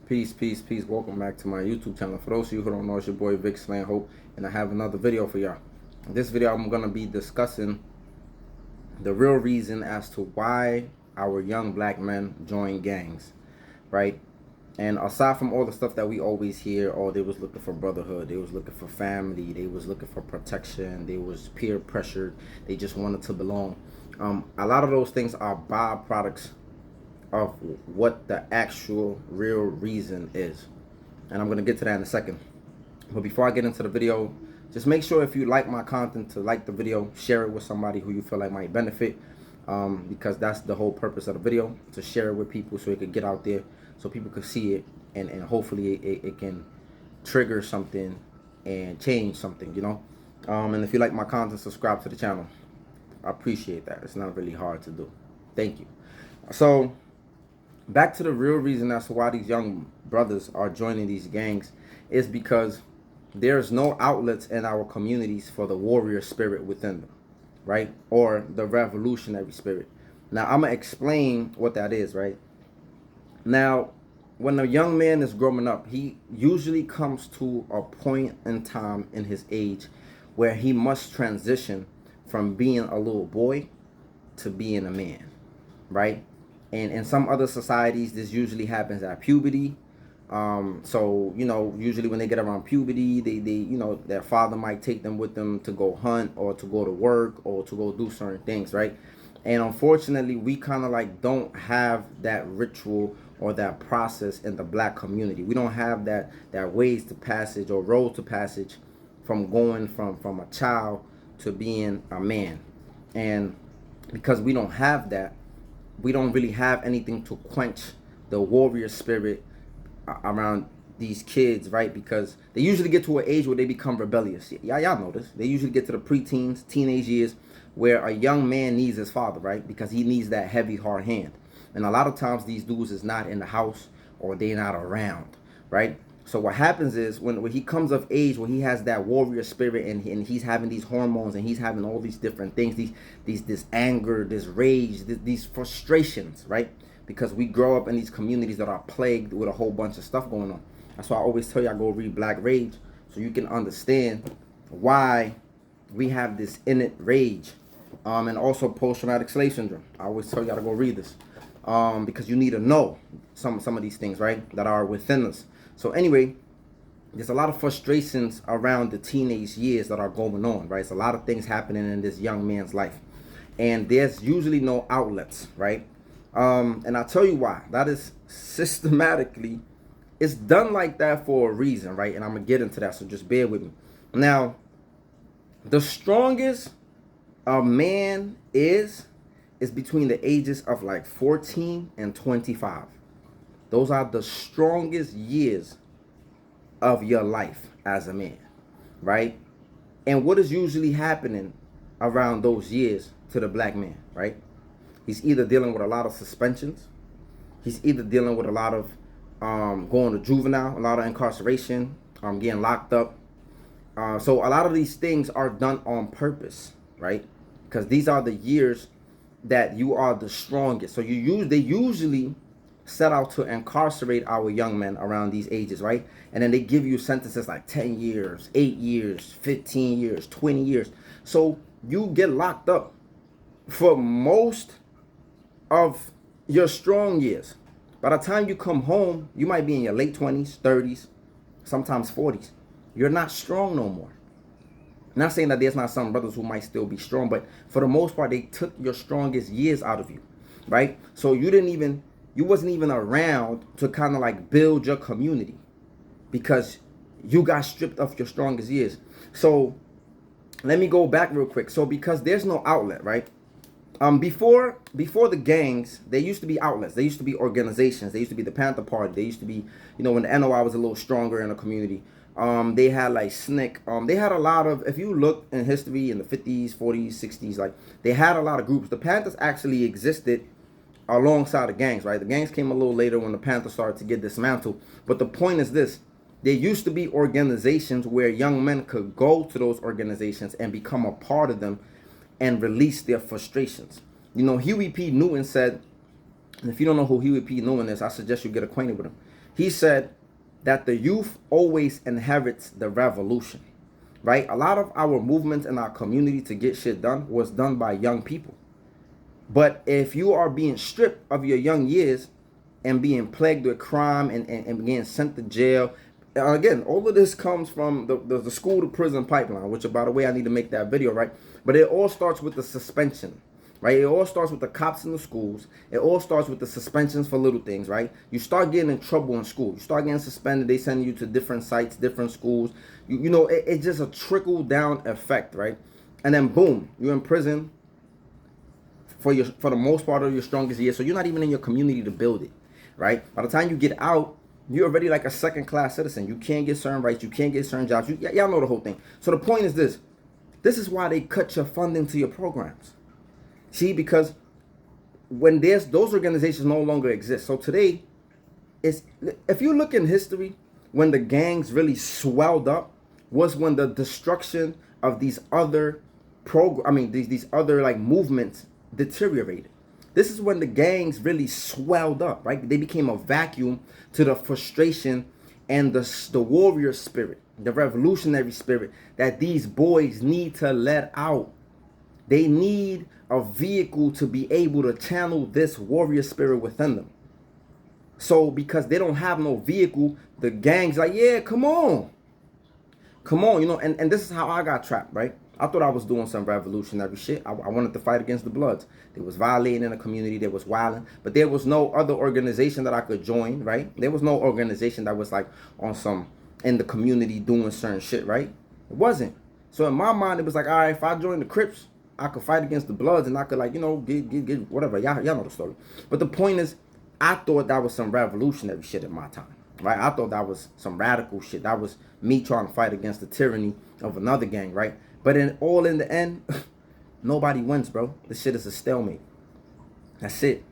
Peace, peace, peace. Welcome back to my YouTube channel. For those of you who don't know, it's your boy Vic Slan Hope, and I have another video for y'all. In this video, I'm gonna be discussing the real reason as to why our young black men join gangs, right? And aside from all the stuff that we always hear, oh, they was looking for brotherhood, they was looking for family, they was looking for protection, they was peer pressured, they just wanted to belong. A lot of those things are byproducts of what the actual real reason is, and I'm gonna get to that in a second. But before I get into the video, just make sure if you like my content to like the video, share it with somebody who you feel like might benefit, because that's the whole purpose of the video, to share it with people so it could get out there, so people could see it, and hopefully it can trigger something and change something, you know. And if you like my content, subscribe to the channel. I appreciate that. It's not really hard to do. Thank you. So back to the real reason as to why these young brothers are joining these gangs is because there's no outlets in our communities for the warrior spirit within them, right? Or the revolutionary spirit. Now, I'm going to explain what that is, right? Now, when a young man is growing up, he usually comes to a point in time in his age where he must transition from being a little boy to being a man, right? And in some other societies, this usually happens at puberty. So, you know, usually when they get around puberty, they you know, their father might take them with them to go hunt or to go to work or to go do certain things, right? And unfortunately, we kind of like don't have that ritual or that process in the black community. We don't have that ways to passage or road to passage from going from a child to being a man. And because we don't have that, we don't really have anything to quench the warrior spirit around these kids, right? Because they usually get to an age where they become rebellious. Y'all know this. They usually get to the preteens, teenage years, where a young man needs his father, right? Because he needs that heavy, hard hand. And a lot of times these dudes is not in the house or they're not around, right? So what happens is when he comes of age, where he has that warrior spirit and he's having these hormones and he's having all these different things, this anger, this rage, these frustrations, right? Because we grow up in these communities that are plagued with a whole bunch of stuff going on. That's why I always tell you, I go read Black Rage so you can understand why we have this innate rage, and also post-traumatic slave syndrome. I always tell you to go read this, because you need to know some of these things, right, that are within us. So anyway, there's a lot of frustrations around the teenage years that are going on, right? It's a lot of things happening in this young man's life, and there's usually no outlets, right? And I'll tell you why. That is systematically, it's done like that for a reason, right? And I'm gonna get into that, so just bear with me. Now, the strongest a man is between the ages of like 14 and 25. Those are the strongest years of your life as a man, right? And what is usually happening around those years to the black man, right? He's either dealing with a lot of suspensions. He's either dealing with a lot of going to juvenile, a lot of incarceration, getting locked up. So a lot of these things are done on purpose, right? Because these are the years that you are the strongest. So they usually set out to incarcerate our young men around these ages, right? And then they give you sentences like 10 years, 8 years, 15 years, 20 years. So you get locked up for most of your strong years. By the time you come home, you might be in your late 20s, 30s, sometimes 40s. You're not strong no more. I'm not saying that there's not some brothers who might still be strong, but for the most part, they took your strongest years out of you, right? So you wasn't even around to kind of like build your community because you got stripped of your strongest years. So let me go back real quick. So because there's no outlet, right? Before the gangs, there used to be outlets. There used to be organizations. There used to be the Panther Party. There used to be, you know, when the NOI was a little stronger in the community. They had like SNCC. They had a lot of, if you look in history in the 50s, 40s, 60s, like they had a lot of groups. The Panthers actually existed alongside the gangs, right? The gangs came a little later when the Panthers started to get dismantled. But the point is this: there used to be organizations where young men could go to those organizations and become a part of them and release their frustrations. You know, Huey P. Newton said, and if you don't know who Huey P. Newton is, I suggest you get acquainted with him. He said that the youth always inherits the revolution, right? A lot of our movements in our community to get shit done was done by young people. But if you are being stripped of your young years and being plagued with crime and being sent to jail, again, all of this comes from the school to prison pipeline, which, by the way, I need to make that video, right? But it all starts with the suspension, right? It all starts with the cops in the schools. It all starts with the suspensions for little things, right? You start getting in trouble in school. You start getting suspended. They send you to different sites, different schools. You know, it's just a trickle down effect, right? And then boom, you're in prison for the most part of your strongest years. So you're not even in your community to build it, right? By the time you get out, you're already like a second class citizen. You can't get certain rights. You can't get certain jobs. Y'all know the whole thing. So the point is this. This is why they cut your funding to your programs. See, because when those organizations no longer exist. So today, if you look in history, when the gangs really swelled up was when the destruction of these other these other like movements deteriorated. This is when the gangs really swelled up, right? They became a vacuum to the frustration and the warrior spirit, the revolutionary spirit that these boys need to let out. They need a vehicle to be able to channel this warrior spirit within them. So because they don't have no vehicle, the gang's like, yeah, come on, you know, and this is how I got trapped, right? I thought I was doing some revolutionary shit. I wanted to fight against the Bloods. They was violating in the community. They was wilding. But there was no other organization that I could join, right? There was no organization that was like on some in the community doing certain shit, right? It wasn't. So in my mind, it was like, all right, if I join the Crips, I could fight against the Bloods and I could, like, you know, get whatever. Y'all know the story. But the point is, I thought that was some revolutionary shit at my time, right? I thought that was some radical shit. That was me trying to fight against the tyranny of another gang, right? But in the end, nobody wins, bro. This shit is a stalemate. That's it.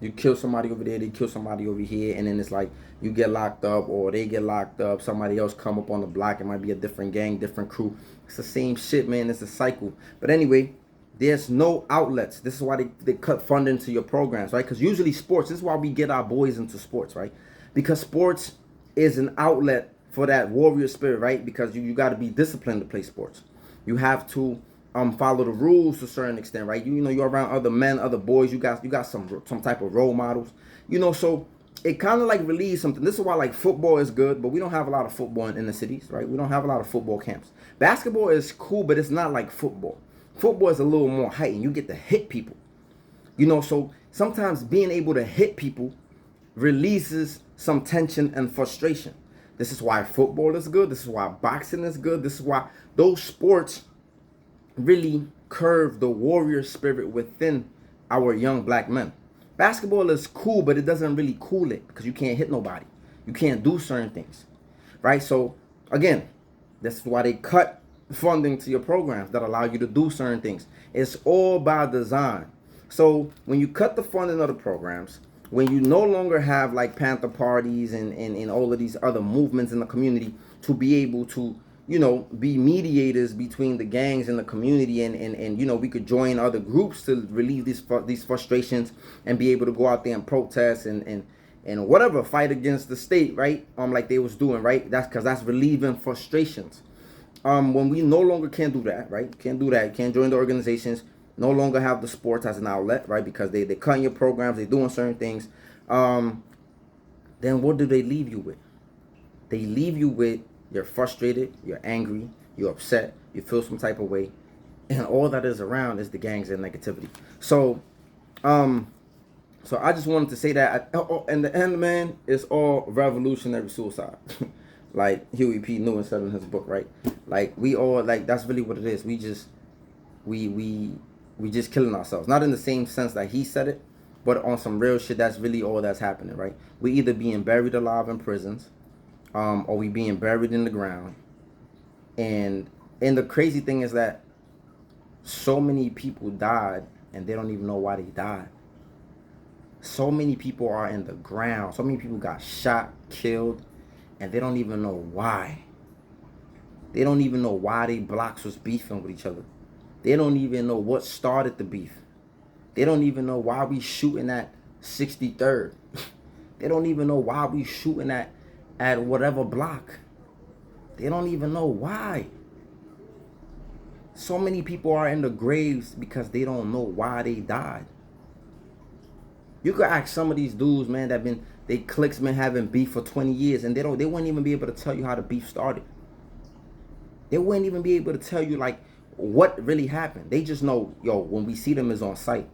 You kill somebody over there, they kill somebody over here, and then it's like you get locked up or they get locked up. Somebody else come up on the block. It might be a different gang, different crew. It's the same shit, man. It's a cycle. But anyway, there's no outlets. This is why they cut funding to your programs, right? Because usually sports, this is why we get our boys into sports, right? Because sports is an outlet for that warrior spirit, right? Because you got to be disciplined to play sports. You have to follow the rules to a certain extent, right? You know, you're around other men, other boys. You got some type of role models, you know. So it kind of like relieves something. This is why like football is good, but we don't have a lot of football in the cities, right? We don't have a lot of football camps. Basketball is cool, but it's not like football. Football is a little more heightened. You get to hit people, you know. So sometimes being able to hit people releases some tension and frustration. This is why football is good. This is why boxing is good. This is why those sports really curve the warrior spirit within our young black men. Basketball is cool, but it doesn't really cool it because you can't hit nobody. You can't do certain things, right? So again, this is why they cut funding to your programs that allow you to do certain things. It's all by design. So when you cut the funding of the programs, when you no longer have like Panther parties and all of these other movements in the community to be able to, you know, be mediators between the gangs and the community, and you know, we could join other groups to relieve these frustrations and be able to go out there and protest and whatever, fight against the state, right? Like they was doing, right? That's because that's relieving frustrations. When we no longer can do that, right? Can't do that. Can't join the organizations. No longer have the sports as an outlet, right? Because they cutting your programs, they doing certain things. Then what do they leave you with? They leave you with you're frustrated, you're angry, you're upset, you feel some type of way, and all that is around is the gangs and negativity. So, so I just wanted to say that. In the end, man, it's all revolutionary suicide. Like Huey P. Newton said in his book, right? Like we all, like, that's really what it is. We just killing ourselves. Not in the same sense that he said it, but on some real shit. That's really all that's happening, right? We either being buried alive in prisons, or we being buried in the ground. And the crazy thing is that so many people died and they don't even know why they died. So many people are in the ground. So many people got shot, killed, and they don't even know why. They don't even know why they blocks was beefing with each other. They don't even know what started the beef. They don't even know why we shooting at 63rd. They don't even know why we shooting at whatever block. They don't even know why. So many people are in the graves because they don't know why they died. You could ask some of these dudes, man, they cliques been having beef for 20 years, and they wouldn't even be able to tell you how the beef started. They wouldn't even be able to tell you like what really happened. They just know, yo, when we see them is on sight.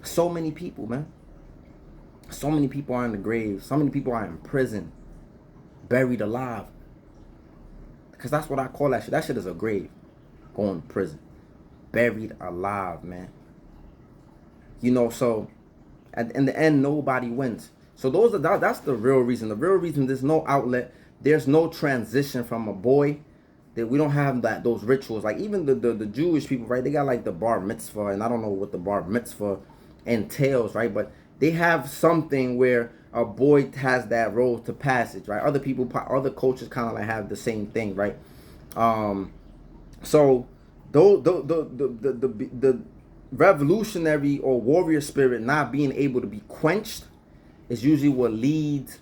So many people, man. So many people are in the grave. So many people are in prison, buried alive. Because that's what I call that shit. That shit is a grave. Going to prison, buried alive, man. You know, so in the end, nobody wins. So that's the real reason. The real reason there's no outlet. There's no transition from a boy. That we don't have those rituals. Like even the Jewish people, right? They got like the bar mitzvah, and I don't know what the bar mitzvah entails, right? But they have something where a boy has that role to passage, right? Other other cultures kind of like have the same thing, right? So the revolutionary or warrior spirit not being able to be quenched is usually what leads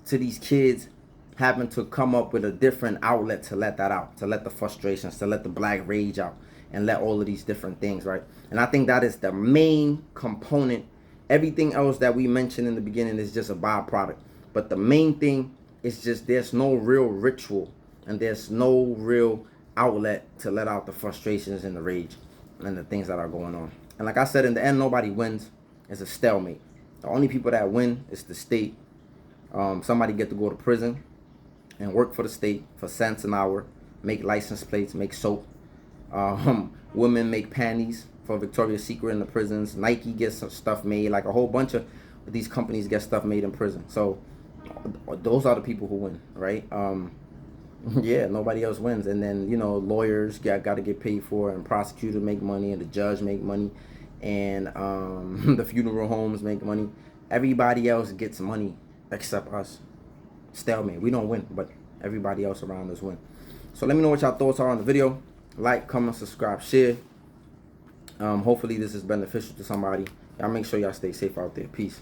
to these kids having to come up with a different outlet to let that out, to let the frustrations, to let the black rage out, and let all of these different things, right? And I think that is the main component. Everything else that we mentioned in the beginning is just a byproduct. But the main thing is just there's no real ritual and there's no real outlet to let out the frustrations and the rage and the things that are going on. And like I said, in the end, nobody wins. It's a stalemate. The only people that win is the state. Somebody get to go to prison and work for the state for cents an hour, make license plates, make soap. Women make panties for Victoria's Secret in the prisons. Nike gets some stuff made. Like a whole bunch of these companies get stuff made in prison. So those are the people who win, right? Yeah, nobody else wins. And then, you know, lawyers got to get paid for, and prosecutors make money, and the judge make money, and the funeral homes make money. Everybody else gets money except us. Stalemate. We don't win, but everybody else around us win. So let me know what y'all thoughts are on the video. Like, comment, subscribe, share. Hopefully this is beneficial to somebody. Y'all make sure y'all stay safe out there. Peace.